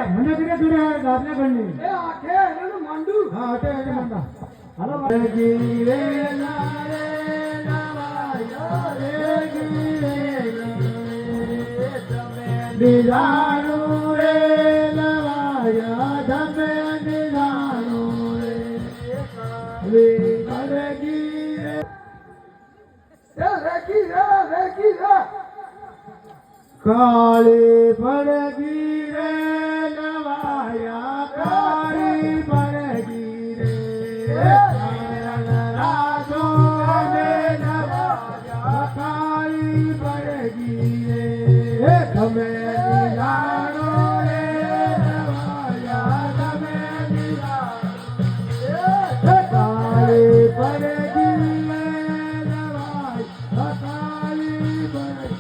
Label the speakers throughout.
Speaker 1: મને કરે જોડે ગાબને ગણની
Speaker 2: એ આખે એનું માંડું
Speaker 1: હા હટે હટે મંડા હાલો ગી રે લારે નવાયો રે ગી રે નિરાણુ રે નવાયા ધમે નિરાણુ રે ગી રે
Speaker 2: એ રેકી રે
Speaker 1: કાળી પડગી રે નવાયા કાળી પડગી રે રાજો રે નવાયા કાળી પડગી રે તમે નિરાણો રે નવાયા તમે નિરાણો કાળી પડગી રે નવાયા કાળી પડગી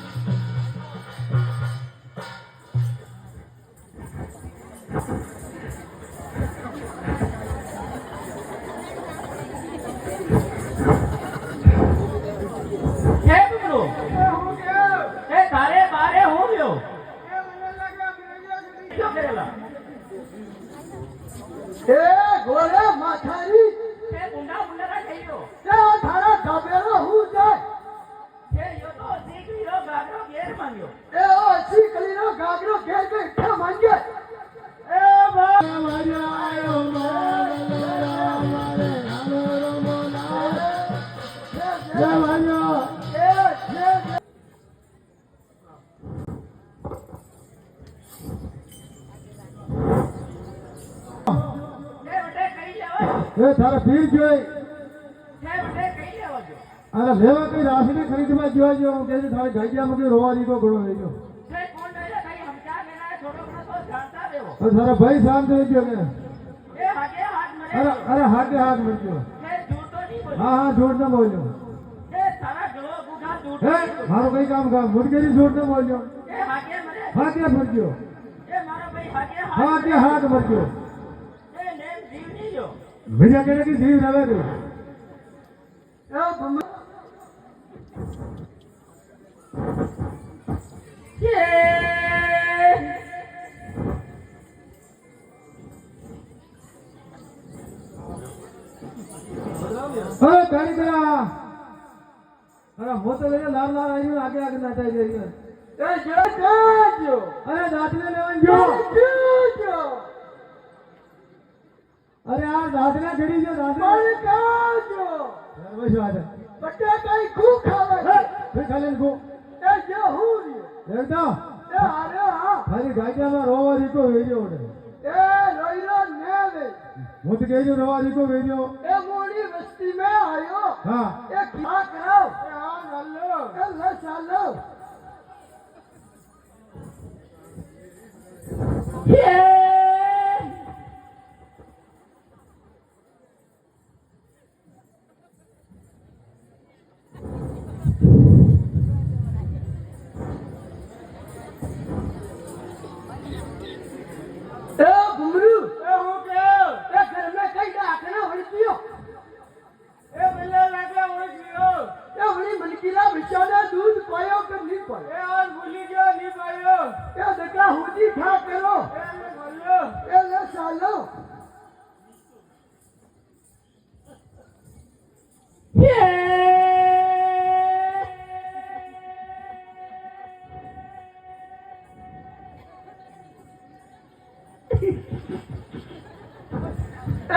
Speaker 2: એ ગોરે માથારી એ ગુંડા ગુંડા થઈ ગયો એ થારા ઢબેલો હું જાય એ યો તો દીકરીનો ગાગરો ઘેર માંગ્યો એ ઓ દીકરીનો ગાગરો ઘેર કે ઇઠા માંગે એ
Speaker 1: આયો એ તારા પીર જોઈ અરે લેવા કઈ રાશિને ખરીદવા જોવા જો હું કહે તારે ગાઈડિયા મૂકી રોવા દીધો ઘણો લઈ ગયો તારા ભાઈ શાંત થઈ ગયો કે અરે હાથે હાથ મળ્યો હા જોડ ન બોલ્યો હે મારો કઈ કામ મુડકેરી જોડ ન બોલ્યો હાથે ફરજો હાથે હાથ મળ્યો ભૈયા કહે કે જીવ રવે દે કારીગરા અરે મોતો લઈને લાલ લાલ આવી આગે આગે નાચાઈ જઈ
Speaker 2: એ જો
Speaker 1: અરે દાંતને લેવાનું જો અરે આ દાદરા ઘડી જો દાદરા
Speaker 2: મારે કાજો
Speaker 1: બસ વાત
Speaker 2: બટાકા ખુ ખાવે
Speaker 1: હે ખાલે ગો
Speaker 2: એ જો હું
Speaker 1: એકદમ
Speaker 2: એ અરે હા
Speaker 1: ખાલી ગાડિયામાં રોવા દીકો વેજો ઓડે
Speaker 2: એ રોઈરો ને વે
Speaker 1: હું તો કહેજો રોવા દીકો વેજો
Speaker 2: એ મોડી વસ્તી મે આયો
Speaker 1: હા
Speaker 2: એ ખા કરાવ એ આ નલ્લો એ લ ચાલો दूध पायो के नहीं पायो ए और भूली गयो नहीं पायो ए देखा हुदी खा करो ए ले बोलो ए ले सालो ये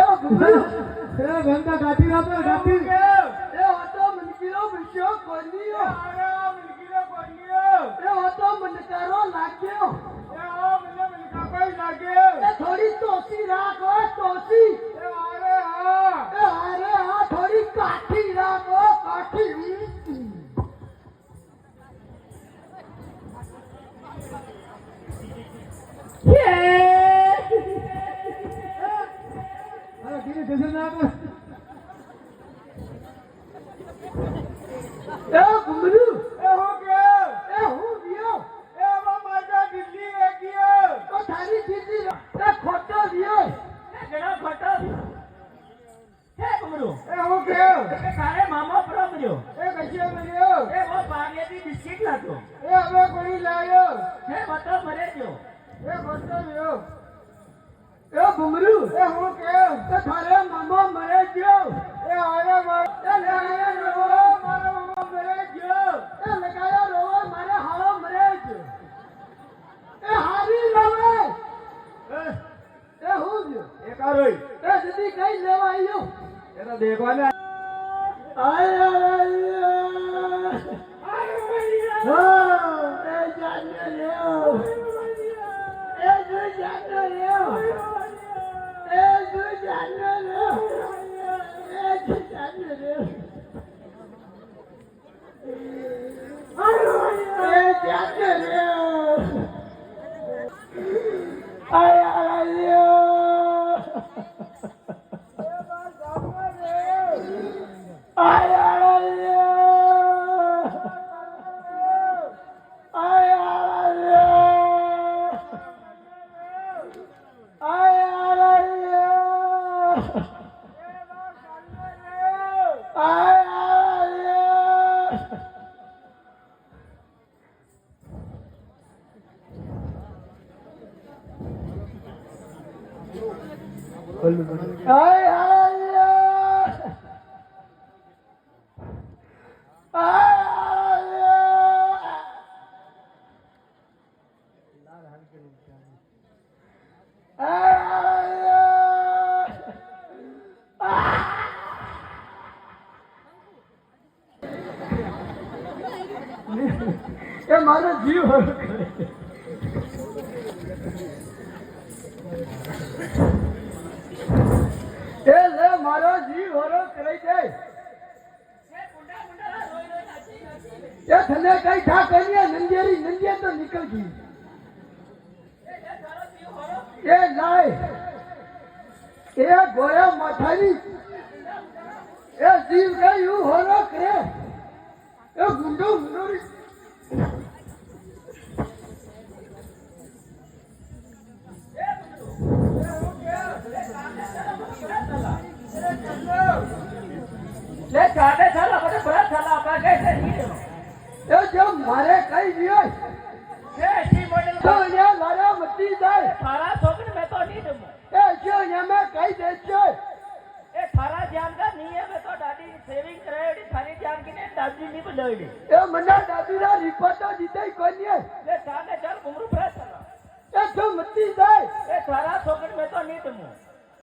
Speaker 1: ए घंटा गाती रहा पर गाती
Speaker 2: ए ऑटो मनकीरो बिशो कोनियो अरे मनकीरो कोनियो ए ऑटो मनकारो लाग्यो ए ओ मनका कोई लाग्यो ए थोड़ी तोसी राखो तोसी ए अरे हां थोड़ी काठी राखो काठी ये
Speaker 1: अरे किने जैसे ना कर
Speaker 2: ए घुमरू ए हो गया ए हो गया ए वो माजा दिल्ली ए गया तो थारी दिल्ली ए खोटो दियो ए गड़ा खोटो ए घुमरू ए हो गया ए सारे मामा परो मरियो ए कसियो मरियो ए वो पागेती बिस्किट लातो ए हमें कोई लायो ए बतो मरे जो ए बतो लियो ભૂમરું
Speaker 1: એ હું કેમ
Speaker 2: તો તારે મામા મરે ગયો
Speaker 1: એ આરે મારો મારો મામા મરે ગયો
Speaker 2: એ લગાયો રોવો મારે હારો મરે ગયો એ હારી લવે એ હું ગયો
Speaker 1: એ કારોઈ
Speaker 2: એ જદી કઈ લેવા આવ્યો
Speaker 1: એ તો દેખવાને
Speaker 2: આય હા એ જાને લેઓ એ જો જાને લેઓ એ જો જાને લેઓ એ જો જાને લેઓ એ જાને લેઓ આય લેઓ એ મારો જીવ એ લે મારો જીવ હરો કરી દે એ તને કઈ થા કરીએ નંદિયારી નંદિયા તો નીકળ ગઈ એ લાય એ ગોયા માથાની એ જીવ ગયું હરો કરે એ ગુંડો ગુંડોરી
Speaker 3: ले काटे चला बड़े बड़ा चला का कैसे नहीं
Speaker 2: એ જો મારે કઈ દિયો
Speaker 3: ये ऐसी मॉडल
Speaker 2: તો અહીંયા લારા મતી જાય
Speaker 3: थारा सोकन में तो नहीं दूं
Speaker 2: એ જો અહીંયા મેં કઈ દે છે
Speaker 3: ये थारा जान का नहीं है मैं तो दादी सेविंग कराई थारी जान की ने दादी नहीं बुलाई
Speaker 2: એ મને દાદીના રિપોર્ટો દીધે કોઈ નહીં
Speaker 3: ले काटे चल घुमरू बड़ा चला
Speaker 2: એ જો મતી જાય
Speaker 3: ये थारा सोकन में तो नहीं दूं